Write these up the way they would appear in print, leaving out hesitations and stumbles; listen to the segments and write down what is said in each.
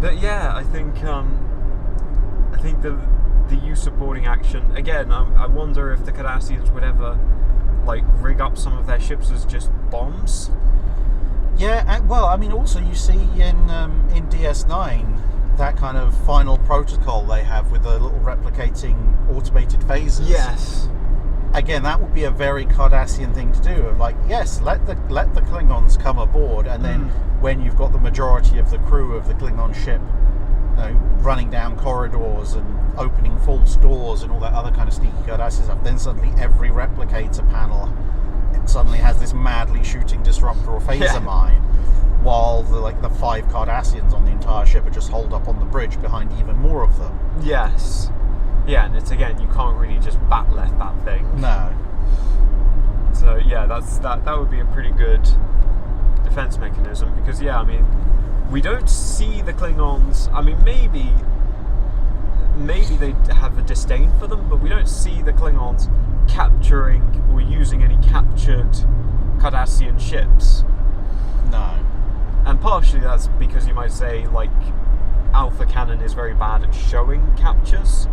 I think the use of boarding action again. I wonder if the Cardassians would ever like rig up some of their ships as just bombs. Yeah, well, I mean, also you see in DS9 that kind of final protocol they have with the little replicating automated phasers. Yes. Again, that would be a very Cardassian thing to do. Like, yes, let the Klingons come aboard, and then when you've got the majority of the crew of the Klingon ship, running down corridors and opening false doors and all that other kind of sneaky Cardassian stuff, then suddenly every replicator panel suddenly has this madly shooting disruptor or phaser mine, while the 5 Cardassians on the entire ship are just holed up on the bridge behind even more of them. Yes. Yeah, and it's again, you can't really just bat-left that thing. No. So yeah, that would be a pretty good defense mechanism, because I mean, we don't see the Klingons. I mean, maybe they have a disdain for them, but we don't see the Klingons capturing or using any captured Cardassian ships. No. And partially that's because you might say, like, Alpha Cannon is very bad at showing captures.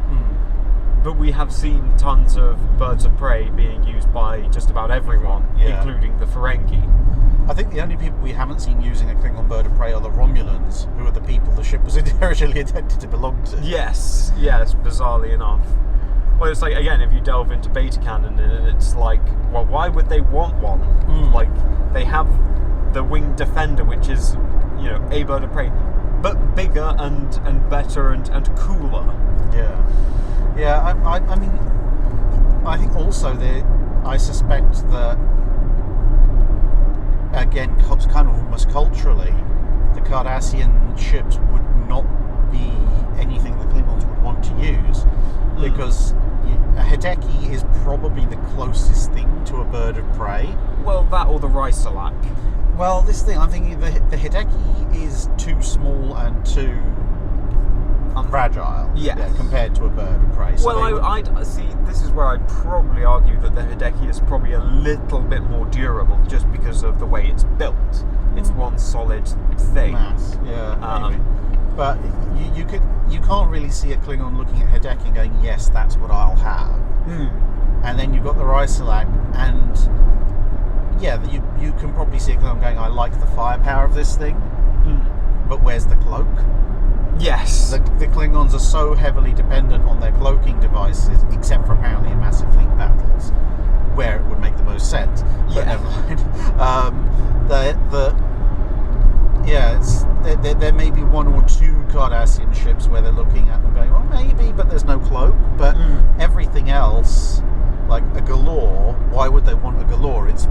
But we have seen tons of birds of prey being used by just about everyone, including the Ferengi. I think the only people we haven't seen using a Klingon bird of prey are the Romulans, who are the people the ship was originally intended to belong to. Yes, bizarrely enough. Well, it's like, again, if you delve into Beta Canon, and it's like, well, why would they want one? Like, they have the Winged Defender, which is, a bird of prey, but bigger and better and cooler. Yeah, I mean, I think also I suspect that, again, kind of almost culturally, the Cardassian ships would not be anything the Klingons would want to use, because a Hideki is probably the closest thing to a bird of prey. Well, that or the Rysalak. Well, this thing, I'm thinking the Hideki is too small and too fragile, compared to a bird of prey. So well, I'd see. This is where I'd probably argue that the Hideki is probably a little bit more durable, just because of the way it's built. It's one solid thing. Mass, maybe. But you can't really see a Klingon looking at Hideki and going, yes, that's what I'll have. And then you've got the Rysalak, and you can probably see a Klingon going, I like the firepower of this thing, but where's the cloak? Yes. The Klingons are so heavily dependent on their cloaking devices, except for apparently in massive fleet battles, where it would make the most sense. But never mind. There may be 1 or 2 Cardassian ships where they're looking at them going, well, maybe, but there's no cloak. But everything else, like a Galore, why would they want a Galore? It's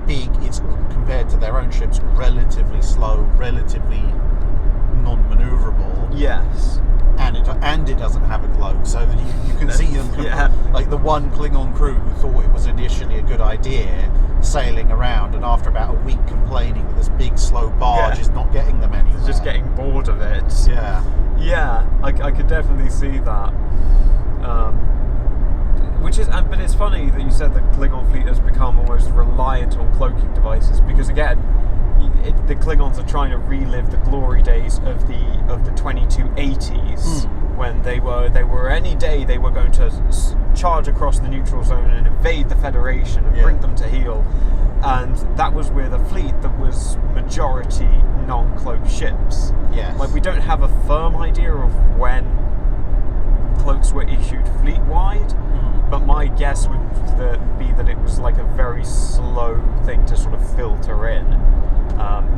big, it's compared to their own ships, relatively slow, relatively non-maneuverable. Yes. And it doesn't have a cloak, so that you can see them. Like the one Klingon crew who thought it was initially a good idea, sailing around, and after about a week complaining that this big slow barge is not getting them anywhere. It's just getting bored of it. Yeah, I could definitely see that. But it's funny that you said the Klingon fleet has become almost reliant on cloaking devices, because again, the Klingons are trying to relive the glory days of the 2280s, when they were any day they were going to charge across the neutral zone and invade the Federation and bring them to heel, and that was with a fleet that was majority non-cloaked ships. Yes. Like, we don't have a firm idea of when cloaks were issued fleet-wide, but my guess would be that it was like a very slow thing to sort of filter in.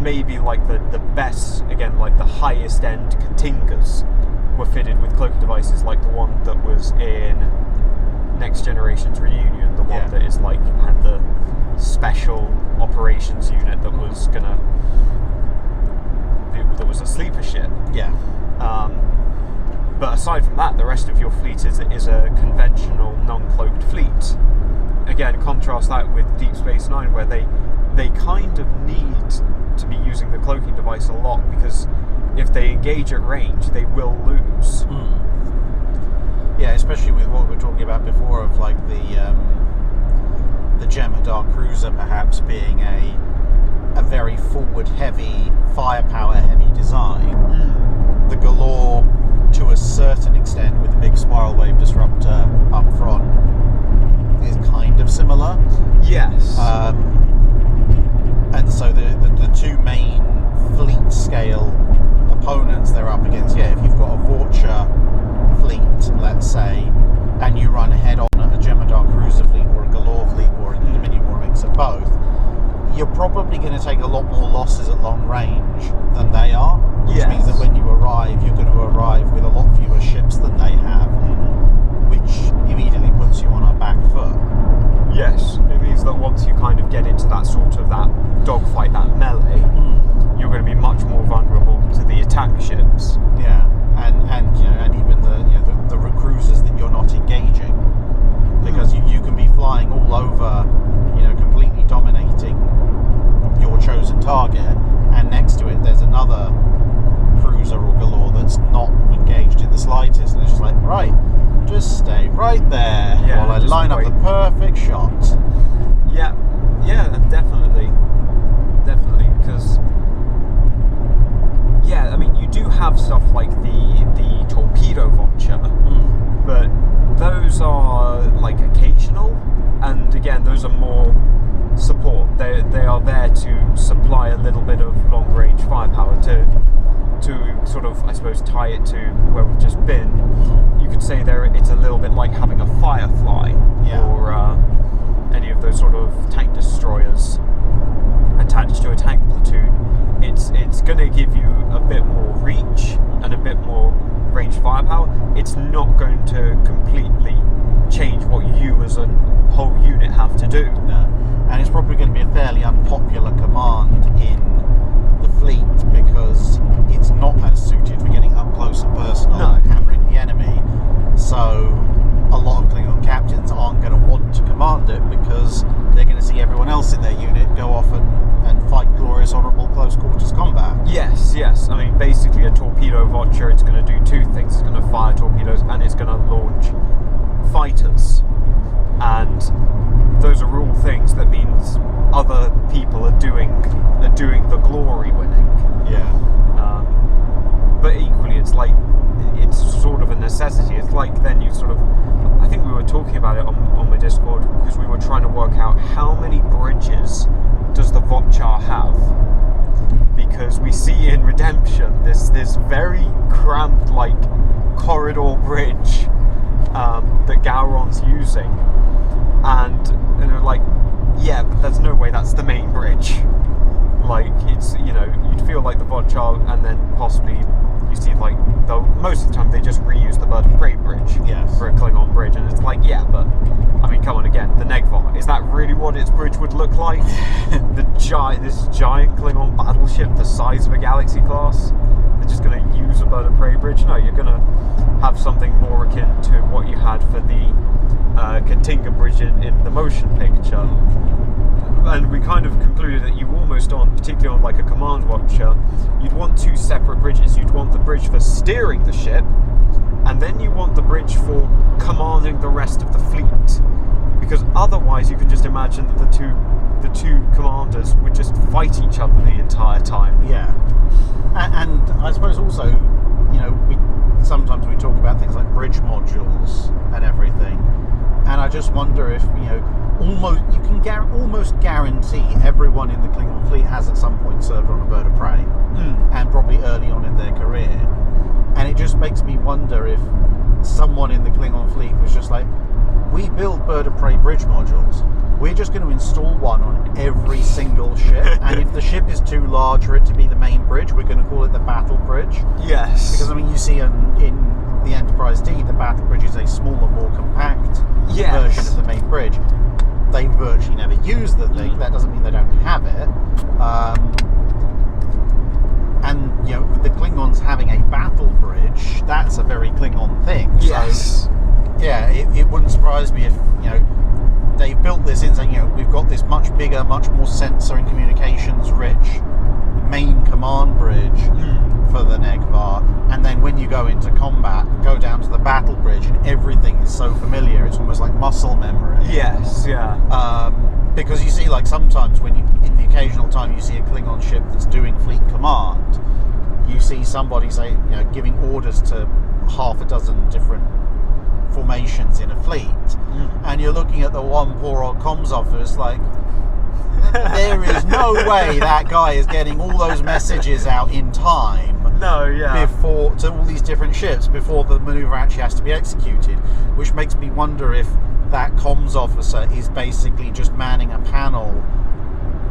Maybe like the best, again, like the highest end Katingas were fitted with cloaking devices, like the one that was in Next Generation's Reunion, the one that is like had the special operations unit that was that was a sleeper ship. But aside from that, the rest of your fleet is a conventional non-cloaked fleet. Again, contrast that with Deep Space Nine, where they kind of need to be using the cloaking device a lot, because if they engage at range, they will lose. Yeah, especially with what we were talking about before of like the Jem'Hadar cruiser perhaps being a very forward-heavy, firepower-heavy design. scale opponents they're up against. Yeah, if you've got a Vorcha fleet, let's say, and you run head on at a Jemadar cruiser fleet or a Galore fleet or a Dominion or a mix of both, you're probably going to take a lot more losses at long range than they are, which means that when you arrive, you're going to arrive with a lot fewer ships than they have, which immediately puts you on a back foot. Yes, it means that once you kind of get into that sort of that dogfight, that melee, you're going to be much more vulnerable to the attack ships. Yeah, and even the cruisers that you're not engaging, because you can be flying all over, completely dominating your chosen target, and next to it there's another cruiser or Galore that's not engaged in the slightest, and it's just like, right, just stay right there while I line up the perfect shot. Yeah, definitely, because I mean, you do have stuff like the Torpedo Vorcha, but those are like occasional, and again, those are more support. They are there to supply a little bit of long range firepower to sort of, I suppose, tie it to where we've just been. You could say it's a little bit like having a Firefly or any of those sort of tank destroyers attached to a tank platoon. It's going to give you a bit more reach and a bit more range firepower. It's not going to completely change what you as a whole unit have to do. No. And it's probably going to be a fairly unpopular command in the fleet because it's not as suited for getting up close and personal and hammering the enemy. So a lot of Klingon captains aren't going to want to command it because they're going to see everyone else in their unit go off and fight glorious, honourable close quarters combat. Yes. I mean, basically a Torpedo Vorcha, it's going to do two things. It's going to fire torpedoes and it's going to launch fighters. And those are all things that means other people are doing the glory winning. Yeah. But equally, it's sort of a necessity. It's like then you sort of, I think we were talking about it on my Discord because we were trying to work out how many bridges does the Vorcha have, because we see in Redemption this very cramped like corridor bridge that Gowron's using, and they're like, yeah, but there's no way that's the main bridge. Like, it's, you'd feel like the Vorcha, and then possibly you see like, though most of the time they just reuse the Bird of Prey bridge for a Klingon bridge, and it's like, yeah, but I mean, come on again, the Negh'var, is that really what its bridge would look like? This giant Klingon battleship the size of a Galaxy class, they're just going to use a Bird of Prey bridge? No, you're going to have something more akin to what you had for the Katinga bridge in the motion picture. And we kind of concluded that you almost particularly on like a command watcher, you'd want two separate bridges. You'd want the bridge for steering the ship, and then you want the bridge for commanding the rest of the fleet. Because otherwise you could just imagine that the two commanders would just fight each other the entire time. Yeah. And I suppose also, sometimes we talk about things like bridge modules and everything, and I just wonder if, you can almost guarantee everyone in the Klingon fleet has at some point served on a Bird of Prey, and probably early on in their career. And it just makes me wonder if someone in the Klingon fleet was just like, we build Bird of Prey bridge modules. We're just going to install one on every single ship, and if the ship is too large for it to be the main bridge, we're going to call it the Battle Bridge. Yes. Because, I mean, you see in the Enterprise D, the Battle Bridge is a smaller, more compact version of the main bridge. They virtually never use the thing. That doesn't mean they don't have it. And, with the Klingons having a battle bridge, that's a very Klingon thing. Yes. So, yeah, it wouldn't surprise me if, they built this in saying, we've got this much bigger, much more sensor and communications rich main command bridge for the Negh'var, and then when you go into combat, go down to the battle bridge and everything is so familiar, it's almost like muscle memory. Yes, yeah. Because you see, like, sometimes when in the occasional time you see a Klingon ship that's doing fleet command, you see somebody say, giving orders to half a dozen different formations in a fleet, and you're looking at the one poor old comms officer like, there is no way that guy is getting all those messages out in time. No, yeah. Before to all these different ships before the maneuver actually has to be executed, which makes me wonder if that comms officer is basically just manning a panel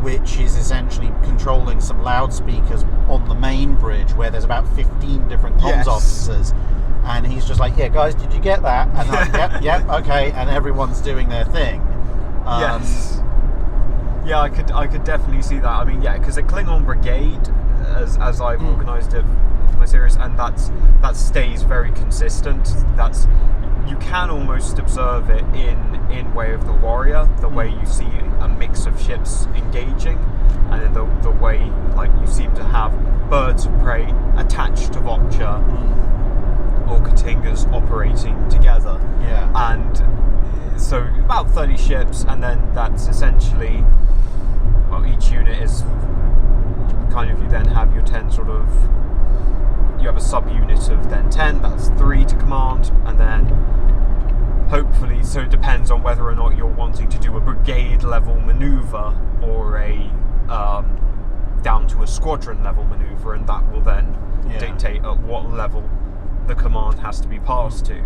which is essentially controlling some loudspeakers on the main bridge where there's about 15 different comms officers, and he's just like, yeah guys, did you get that? And like, yep, okay, and everyone's doing their thing. Yes. Yeah, I could definitely see that. I mean, yeah, because the Klingon Brigade, as I've organised it for my series, and that stays very consistent. You can almost observe it in Way of the Warrior, the way you see a mix of ships engaging, and then the way like you seem to have birds of prey attached to Vorcha or Katingas operating together. Yeah. And so about 30 ships, and then that's essentially, well, each unit is kind of, you then have your 10 sort of, you have a sub-unit of then 10, that's 3 to command, and then hopefully, so it depends on whether or not you're wanting to do a brigade level maneuver or a down to a squadron level maneuver, and that will then dictate at what level the command has to be passed to.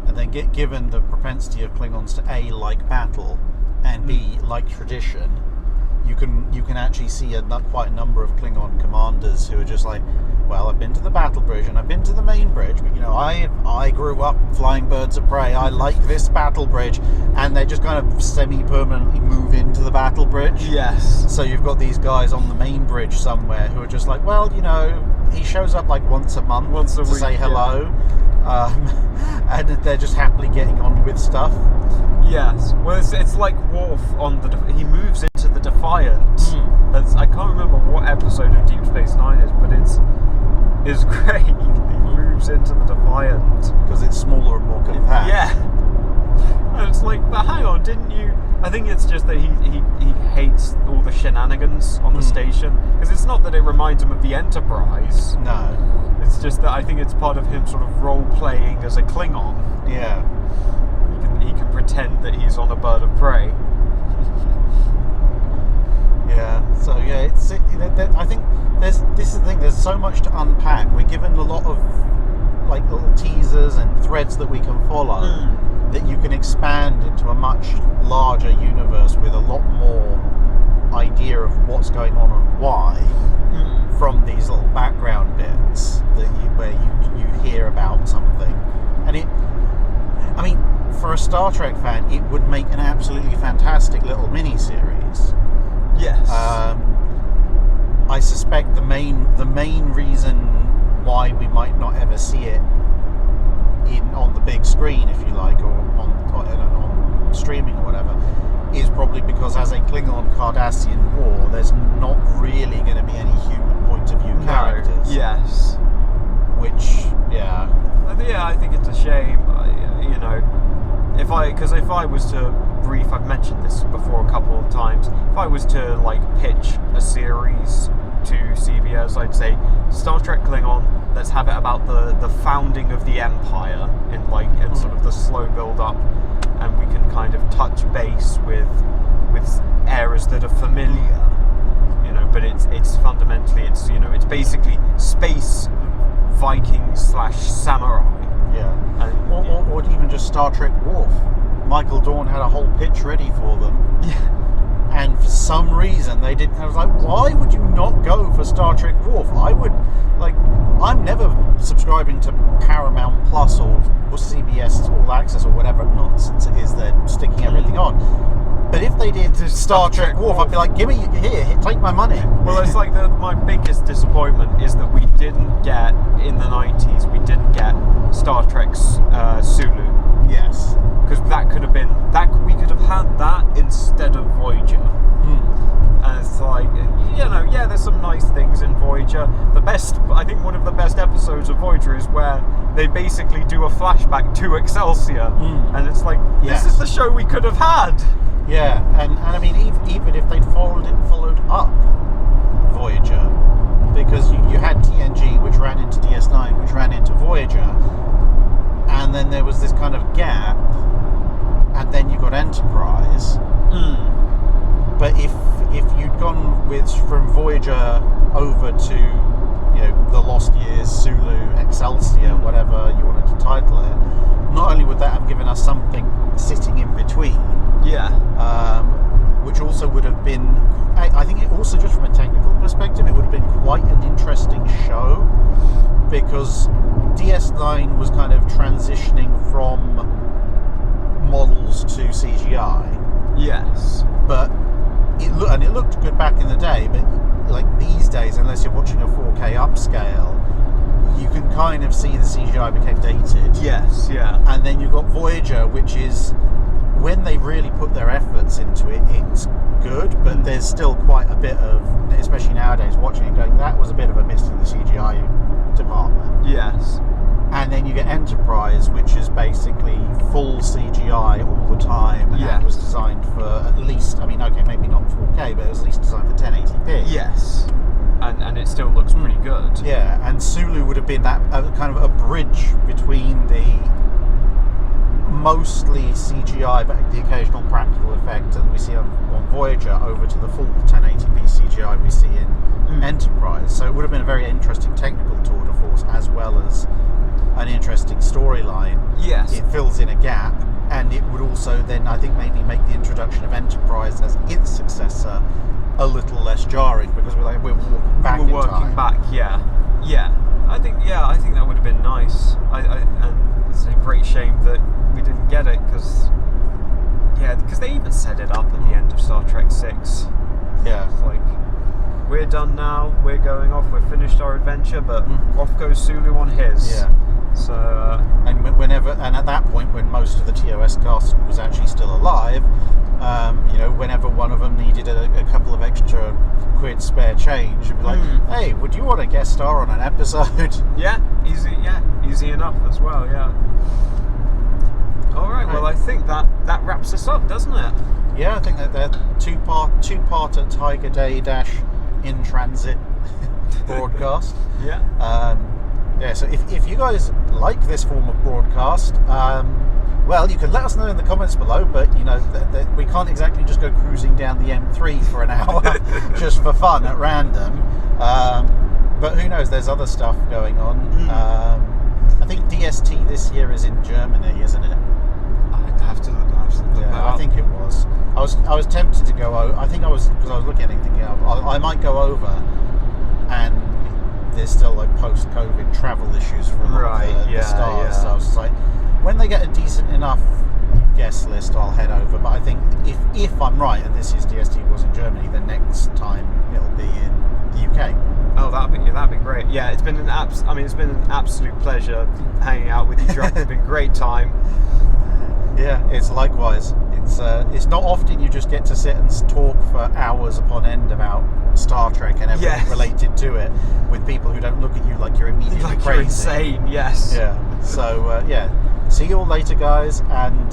And then given the propensity of Klingons to A, like battle, and B, like tradition, you can actually see quite a number of Klingon commanders who are just like, well, I've been to the battle bridge and I've been to the main bridge, but I grew up flying birds of prey. I like this battle bridge, and they just kind of semi-permanently move into the battle bridge. Yes. So you've got these guys on the main bridge somewhere who are just like, well, he shows up like once a month to week, say hello, and they're just happily getting on with stuff. Yes. Well, it's like Worf on he moves into the Defiant. I can't remember what episode of Deep Space Nine is, but it's great. He moves into the Defiant because it's smaller and more compact. Yeah. And it's like, but hang on, didn't you? I think it's just that he hates all the shenanigans on the station, because it's not that it reminds him of the Enterprise. No. It's just that I think it's part of him sort of role-playing as a Klingon. Yeah. He can pretend that he's on a bird of prey. Yeah. So I think this is the thing. There's so much to unpack. We're given a lot of like little teasers and threads that we can follow, that you can expand into a much larger universe with a lot more idea of what's going on and why from these little background bits where you hear about something. And for a Star Trek fan, it would make an absolutely fantastic little mini-series. Yes. I suspect the main reason why we might not ever see it on the big screen, if you like, or on streaming or whatever, is probably because as a Klingon Cardassian war, there's not really going to be any human point of view characters. Yes. Which, yeah, I think it's a shame. If I was to brief, I've mentioned this before a couple of times. If I was to pitch a series to CBS, I'd say Star Trek Klingon. Let's have it about the founding of the Empire in sort of the slow build up, and we can kind of touch base with eras that are familiar. But it's fundamentally it's basically space Vikings / samurai. Yeah, or even just Star Trek Worf. Michael Dorn had a whole pitch ready for them. Yeah. And for some reason they didn't. I was like, why would you not go for Star Trek Worf? I'm never subscribing to Paramount Plus or CBS All Access or whatever nonsense it is they're sticking everything on. But if they did Star Trek Worf, I'd be like, give me here, take my money. Well, it's like my biggest disappointment is that we didn't get, in the 90s, we didn't get Star Trek's Sulu. Yes. Because that could have been, we could have had that instead of Voyager. And it's like, there's some nice things in Voyager. I think one of the best episodes of Voyager is where they basically do a flashback to Excelsior. And it's like, this is the show we could have had. Yeah, and I mean, even if they'd followed up Voyager, because you had TNG, which ran into DS9, which ran into Voyager, and then there was this kind of gap, and then you got Enterprise. but if you'd gone from Voyager over to the Lost Years, Sulu, Excelsior, whatever you wanted to title it, not only would that have given us something sitting in between, which also would have been, I think it also, just from a technical perspective, it would have been quite an interesting show, because DS9 was kind of transitioning from models to CGI. Yes. But it looked good back in the day, but like these days, unless you're watching a 4K upscale, you can kind of see the CGI became dated. Yes, yeah. And then you've got Voyager, which is, when they really put their efforts into it, it's good, but there's still quite a bit of, especially nowadays, watching it going, that was a bit of a miss in the CGI department. Yes. And then you get Enterprise, which is basically full CGI all the time, and it was designed for at least, maybe not 4K, but it was at least designed for 1080p. Yes. And it still looks pretty good. Yeah, and Sulu would have been that kind of a bridge between the mostly CGI, but the occasional practical effect that we see on Voyager, over to the full 1080p CGI we see in Enterprise. So it would have been a very interesting technical tour de force, as well as an interesting storyline. Yes. It fills in a gap, and it would also then, I think, maybe make the introduction of Enterprise as its successor a little less jarring, because we're walking back in time. Yeah. I think that would have been nice. And it's a great shame that we didn't get it, because they even set it up at the end of Star Trek 6. Yeah. It's like, we're done now, we're going off, we've finished our adventure, but off goes Sulu on his. Yeah. So, and at that point, when most of the TOS cast was actually still alive, whenever one of them needed a couple of extra quid spare change, it'd be like, hey, would you want to guest star on an episode? Easy enough as well. All right, well, I think that wraps us up, doesn't it? Yeah, I think that they're two-part at Tiger Day - in transit broadcast. So if you guys like this form of broadcast, well, you can let us know in the comments below, but we can't exactly just go cruising down the M3 for an hour just for fun at random. But who knows, there's other stuff going on. I think DST this year is in Germany, isn't it? I'd have to look that up. I think it was. I was tempted to go over. I think I was, because I was looking at it thinking, I might go over, and there's still like post-COVID travel issues for a lot of the stars. So I was just like, when they get a decent enough guest list, I'll head over. But I think if I'm right, and this is DST was in Germany, then next time it'll be in the UK. Oh, that'd be great. Yeah, it's been an absolute pleasure hanging out with you, Drake. It's been a great time. Yeah, it's likewise. It's not often you just get to sit and talk for hours upon end about Star Trek and everything related to it, with people who don't look at you like you're immediately crazy. You're insane. Yes. Yeah. So see you all later, guys, and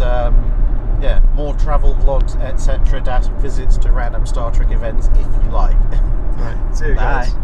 more travel vlogs, etc. Visits to random Star Trek events if you like. Right. See you guys. Bye.